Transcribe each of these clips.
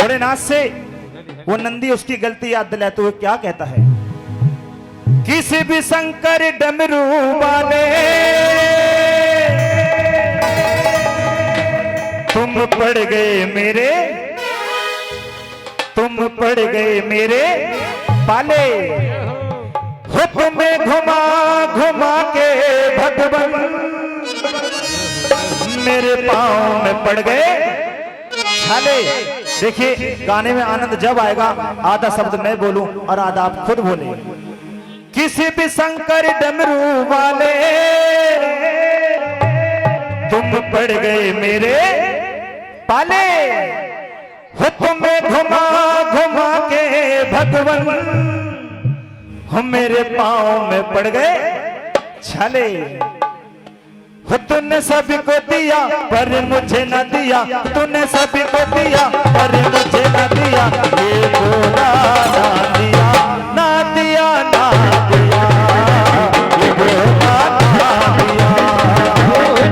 भोलेनाथ से वो नंदी उसकी गलती याद दिलाते हुए क्या कहता है? किसी भी शंकर डमरू वाले तुम पड़ गए मेरे, तुम पड़ गए मेरे पाले। हुक्म में घुमा घुमा के भगवान मेरे पांव में पड़ गए छाले। देखिए गाने में आनंद जब आएगा, आधा शब्द मैं बोलूं और आधा आप खुद बोले। किसी भी शंकर डमरू वाले तुम पड़ गए मेरे पाले। हुक्म में घुमा घुमा के भगवान हम मेरे पांव में पड़ गए छाले। तूने सभी को दिया पर मुझे न दिया, तूने सभी को दिया पर मुझे न दिया। ये बोला ना दिया ना दिया ना दिया, ये बोला ना दिया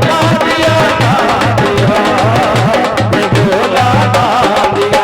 ना दिया ना दिया, ये बोला ना दिया।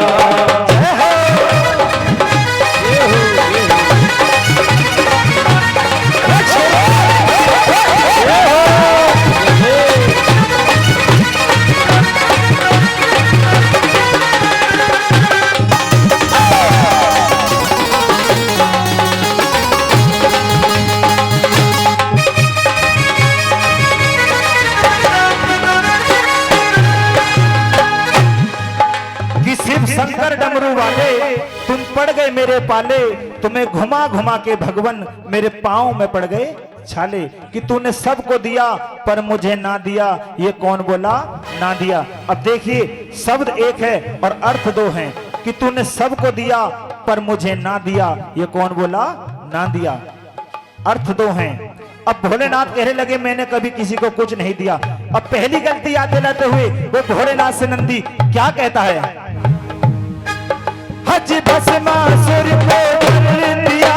शंकर डमरू वाले तुम पड़ गए मेरे पाले। तुम्हें घुमा घुमा के भगवान मेरे पांव में पड़ गए छाले। कि तूने सबको दिया पर मुझे ना दिया, ये कौन बोला ना दिया। अब देखिए शब्द एक है और अर्थ दो हैं। कि तूने सबको दिया पर मुझे ना दिया, ये कौन बोला ना दिया, अर्थ दो हैं। अब भोलेनाथ कहने लगे मैंने कभी किसी को कुछ नहीं दिया। अब पहली गलती याद दिलाते हुए वो भोलेनाथ से नंदी क्या कहता है? हज भस्मासुर को वर दिया,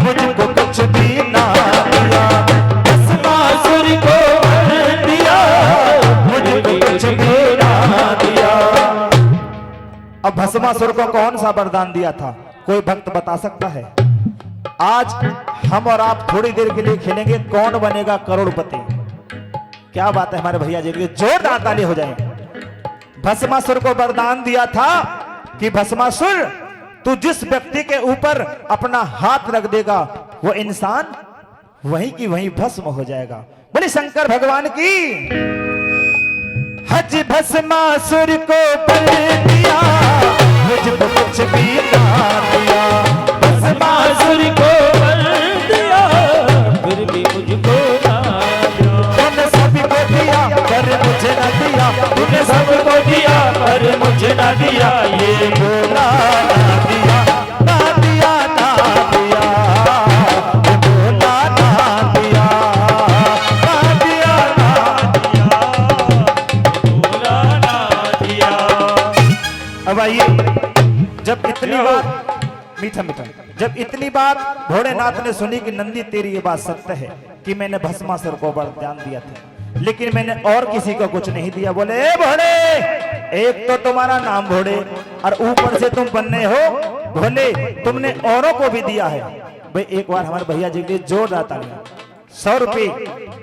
मुझको कुछ भी ना दिया। भस्मासुर को वर दिया, मुझको कुछ भी ना दिया। अब भस्मासुर को कौन सा वरदान दिया था? कोई भक्त बता सकता है? आज हम और आप थोड़ी देर के लिए खेलेंगे कौन बनेगा करोड़पति। क्या बात है हमारे भैया जी के, जोरदार ताली हो जाए। भस्मासुर को वरदान दिया था कि भस्मासुर तू जिस व्यक्ति के ऊपर अपना हाथ रख देगा वो इंसान वहीं की वहीं भस्म हो जाएगा। बोले शंकर भगवान की। हज भस्मासुर को बल दिया, मुझको कुछ भी ना दिया। भस्मासुर को बल दिया, फिर भी मुझको ना दिया। तूने सबको दिया पर मुझे ना दिया, तूने सबको दिया पर मुझे ना दिया। ये बोला ना दिया ना दिया ना दिया, ये बोला ना दिया ना दिया ना दिया, बोला ना दिया। अब आइए, जब इतनी बात मीठा मीठा, जब इतनी बात भोलेनाथ ने सुनी कि नंदी तेरी ये बात सत्य है कि मैंने भस्मासुर को वरदान दिया था लेकिन मैंने और किसी को कुछ नहीं दिया। बोले ए भोले, एक तो तुम्हारा नाम भोले और ऊपर से तुम बनने हो भोले, तुमने औरों को भी दिया है। भाई एक बार हमारे भैया जी के लिए जोरदार तालियां, 100 रुपए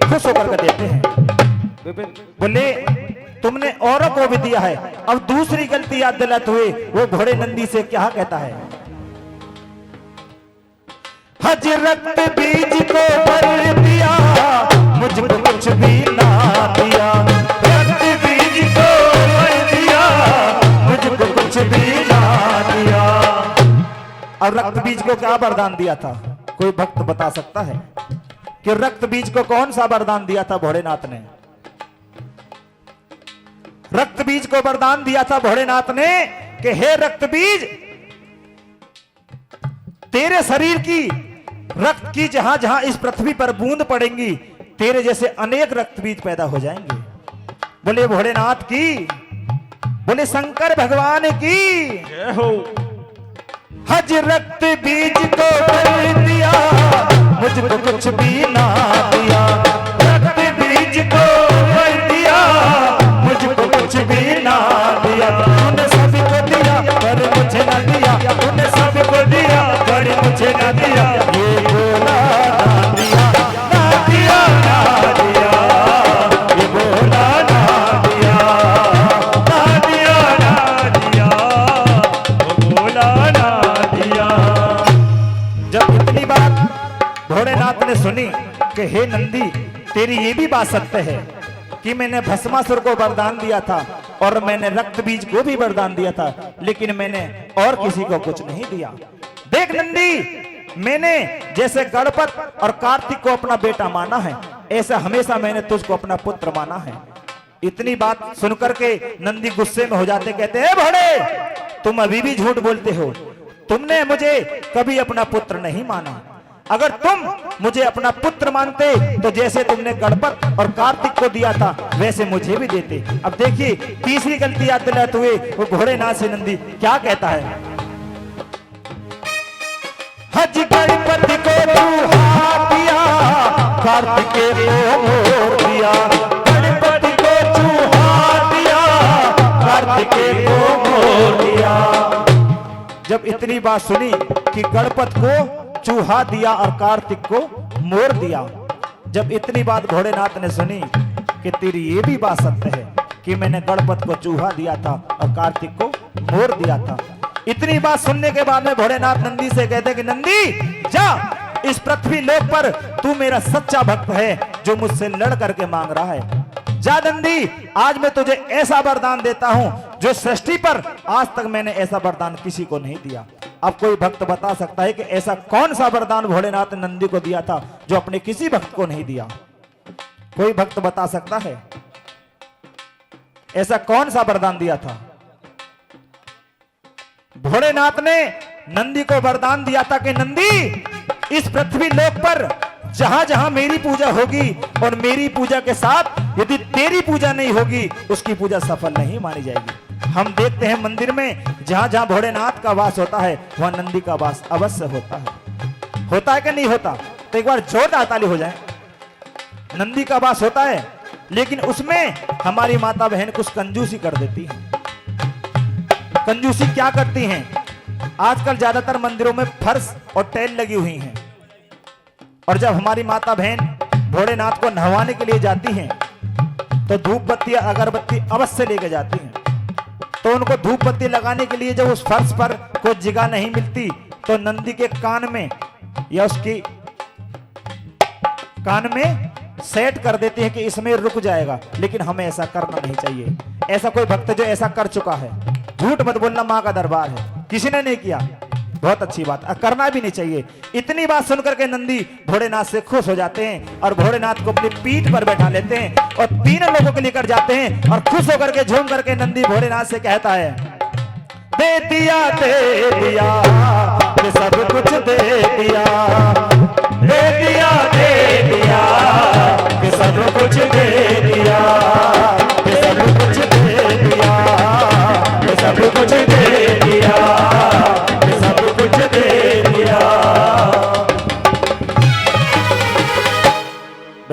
खुश होकर के देते हैं। बोले तुमने औरों को भी दिया है। अब दूसरी गलती याद दिलाते हुए वो घोड़े नंदी से क्या कहता है? हज रक्त बीज को भर दिया, मुझको कुछ भी ना दिया। रक्त बीज को भर दिया, मुझको कुछ भी ना दिया। और रक्त बीज को क्या वरदान दिया था? कोई भक्त बता सकता है कि रक्त बीज को कौन सा वरदान दिया था भोलेनाथ ने? रक्त बीज को वरदान दिया था भोलेनाथ ने कि हे रक्त बीज, तेरे शरीर की रक्त की जहां जहां इस पृथ्वी पर बूंद पड़ेंगी तेरे जैसे अनेक रक्त बीज पैदा हो जाएंगे। बोले भोलेनाथ की, बोले शंकर भगवान की जय हो। हज रक्त बीज को भर दिया, मुझको कुछ भी ना दिया। रक्त बीज को भर दिया, मुझको कुछ भी ना दिया। तूने सभी को दिया कि हे नंदी, तेरी ये भी बात सत्य है कि मैंने भस्मासुर को वरदान दिया था और मैंने रक्त बीज को भी वरदान दिया था, लेकिन मैंने और किसी को कुछ नहीं दिया। देख नंदी, मैंने जैसे गणपत और कार्तिक को अपना बेटा माना है, ऐसा हमेशा मैंने तुझको अपना पुत्र माना है। इतनी बात सुनकर के नंदी गुस्से में हो जाते, कहते हैं भोड़े, तुम अभी भी झूठ बोलते हो, तुमने मुझे कभी अपना पुत्र नहीं माना। अगर तुम मुझे अपना पुत्र मानते तो जैसे तुमने गणपत और कार्तिक को दिया था वैसे मुझे भी देते। अब देखिए तीसरी गलती याद दिलाते हुए वो घोड़ेनाथ से नंदी क्या कहता है। हज गणपति को चूहा दिया, कार्तिक को मोर दिया, गणपति को चूहा दिया, कार्तिक को मोर दिया। जब इतनी बात सुनी कि गणपत को चूहा दिया और कार्तिक को मोर दिया, जब इतनी बात घोड़ेनाथ ने सुनी कि तेरी ये भी बात सत्य है कि मैंने गणपत को चूहा दिया था और कार्तिक को मोर दिया था, इतनी बात सुनने के बाद में घोड़ेनाथ नंदी से कहते कि नंदी जा, इस पृथ्वी लोक पर तू मेरा सच्चा भक्त है जो मुझसे लड़ करके मांग रहा है। जा नंदी, आज मैं तुझे ऐसा वरदान देता हूं जो सृष्टि पर आज तक मैंने ऐसा वरदान किसी को नहीं दिया। अब कोई भक्त बता सकता है कि ऐसा कौन सा वरदान भोलेनाथ ने नंदी को दिया था जो अपने किसी भक्त को नहीं दिया? कोई भक्त बता सकता है ऐसा कौन सा वरदान दिया था? भोलेनाथ ने नंदी को वरदान दिया था कि नंदी, इस पृथ्वी लोक पर जहां जहां मेरी पूजा होगी और मेरी पूजा के साथ यदि तेरी पूजा नहीं होगी उसकी पूजा सफल नहीं मानी जाएगी। हम देखते हैं मंदिर में जहां जहां भोलेनाथ का वास होता है वहां नंदी का वास अवश्य होता है कि नहीं होता? तो एक बार जोरदार ताली हो जाए। नंदी का वास होता है, लेकिन उसमें हमारी माता बहन कुछ कंजूसी कर देती है। कंजूसी क्या करती हैं? आजकल ज्यादातर मंदिरों में फर्श और टाइल लगी हुई हैं, और जब हमारी माता बहन भोलेनाथ को नहवाने के लिए जाती हैं तो धूप बत्ती अगरबत्ती अवश्य लेके जाती हैं। तो उनको धूप बत्ती लगाने के लिए जब उस फर्श पर कोई जगह नहीं मिलती तो नंदी के कान में या उसकी कान में सेट कर देते हैं कि इसमें रुक जाएगा, लेकिन हमें ऐसा करना नहीं चाहिए। ऐसा कोई भक्त जो ऐसा कर चुका है, झूठ मत बोलना, मां का दरबार है, किसी ने नहीं किया, बहुत अच्छी बात, करना भी नहीं चाहिए। इतनी बात सुनकर के नंदी भोलेनाथ से खुश हो जाते हैं और भोलेनाथ को अपनी पीठ पर बैठा लेते हैं और तीनों लोगों को लेकर जाते हैं और खुश होकर के झूम करके नंदी भोलेनाथ से कहता है, दे दिया सब कुछ दे दिया,